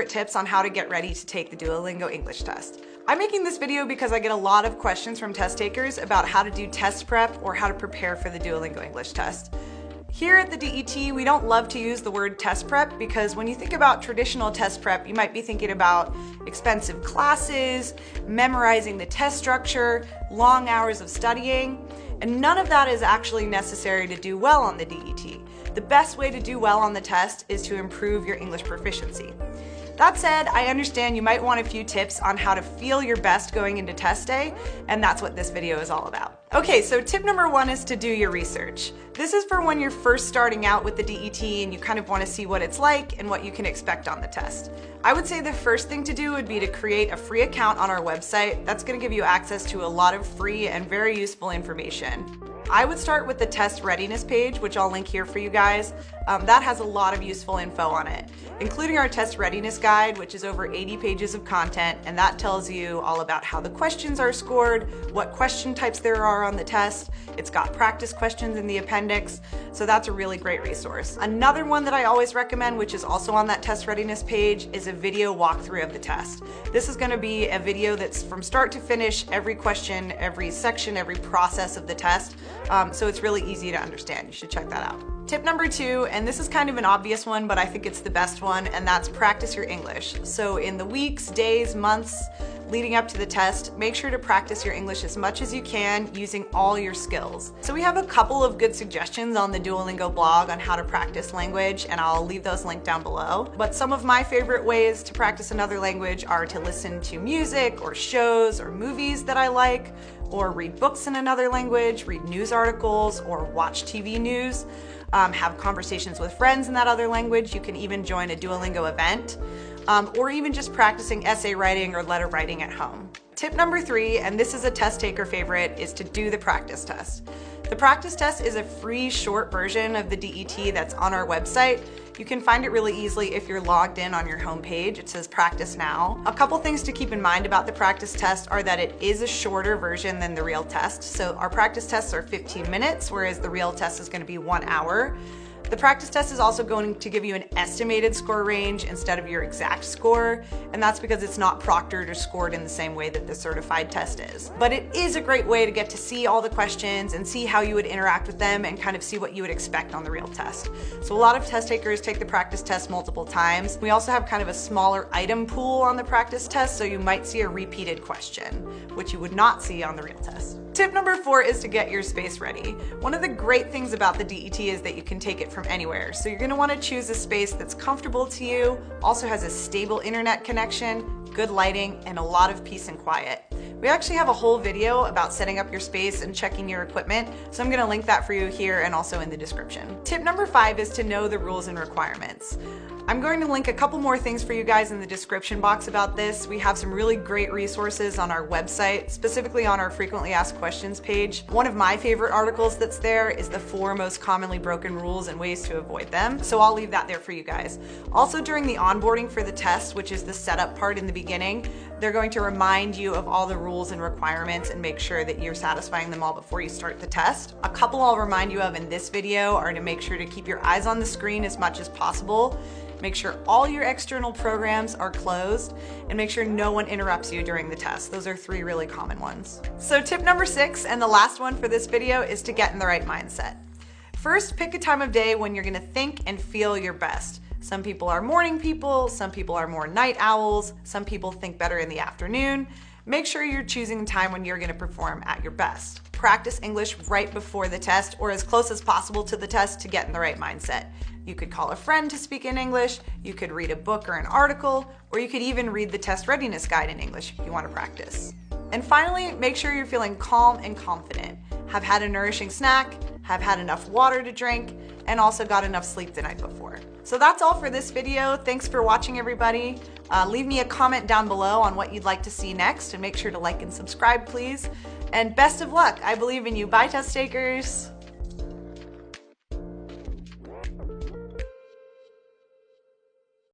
Tips on how to get ready to take the Duolingo English test. I'm making this video because I get a lot of questions from test takers about how to do test prep or how to prepare for the Duolingo English test. Here at the DET, we don't love to use the word test prep because when you think about traditional test prep, you might be thinking about expensive classes, memorizing the test structure, long hours of studying, and none of that is actually necessary to do well on the DET. The best way to do well on the test is to improve your English proficiency. That said, I understand you might want a few tips on how to feel your best going into test day, and that's what this video is all about. Okay, so tip number one is to do your research. This is for when you're first starting out with the DET and you kind of want to see what it's like and what you can expect on the test. I would say the first thing to do would be to create a free account on our website. That's going to give you access to a lot of free and very useful information. I would start with the test readiness page, which I'll link here for you guys. That has a lot of useful info on it, including our test readiness guide, which is over 80 pages of content, and that tells you all about how the questions are scored, what question types there are on the test. It's got practice questions in the appendix, so that's a really great resource. Another one that I always recommend, which is also on that test readiness page, is a video walkthrough of the test. This is going to be a video that's from start to finish, every question, every section, every process of the test. So it's really easy to understand. You should check that out. Tip number two, and this is kind of an obvious one, but I think it's the best one, and that's practice your English. So in the weeks, days, months leading up to the test, make sure to practice your English as much as you can using all your skills. So we have a couple of good suggestions on the Duolingo blog on how to practice language, and I'll leave those linked down below. But some of my favorite ways to practice another language are to listen to music or shows or movies that I like, or read books in another language, read news articles, or watch TV news, have conversations with friends in that other language. You can even join a Duolingo event, or even just practicing essay writing or letter writing at home. Tip number three, and this is a test taker favorite, is to do the practice test. The practice test is a free short version of the DET that's on our website. You can find it really easily if you're logged in on your homepage. It says practice now. A couple things to keep in mind about the practice test are that it is a shorter version than the real test. So our practice tests are 15 minutes, whereas the real test is going to be 1 hour. The practice test is also going to give you an estimated score range instead of your exact score, and that's because it's not proctored or scored in the same way that the certified test is. But it is a great way to get to see all the questions and see how you would interact with them and kind of see what you would expect on the real test. So a lot of test takers take the practice test multiple times. We also have kind of a smaller item pool on the practice test, so you might see a repeated question, which you would not see on the real test. Tip number four is to get your space ready. One of the great things about the DET is that you can take it from anywhere. So you're going to want to choose a space that's comfortable to you, also has a stable internet connection, good lighting, and a lot of peace and quiet. We actually have a whole video about setting up your space and checking your equipment, so I'm going to link that for you here and also in the description. Tip number five is to know the rules and requirements. I'm going to link a couple more things for you guys in the description box about this. We have some really great resources on our website, specifically on our frequently asked questions page. One of my favorite articles that's there is the 4 most commonly broken rules and ways to avoid them. So I'll leave that there for you guys. Also during the onboarding for the test, which is the setup part in the beginning, they're going to remind you of all the rules and requirements and make sure that you're satisfying them all before you start the test. A couple I'll remind you of in this video are to make sure to keep your eyes on the screen as much as possible. Make sure all your external programs are closed, and make sure no one interrupts you during the test. Those are 3 really common ones. So tip number 6, and the last one for this video, is to get in the right mindset. First, pick a time of day when you're gonna think and feel your best. Some people are morning people, some people are more night owls, some people think better in the afternoon. Make sure you're choosing a time when you're gonna perform at your best. Practice English right before the test or as close as possible to the test to get in the right mindset. You could call a friend to speak in English, you could read a book or an article, or you could even read the test readiness guide in English if you want to practice. And finally, make sure you're feeling calm and confident. Have had a nourishing snack, have had enough water to drink, and also got enough sleep the night before. So that's all for this video. Thanks for watching, everybody. Leave me a comment down below on what you'd like to see next, and make sure to like and subscribe, please. And best of luck. I believe in you. Bye, test takers.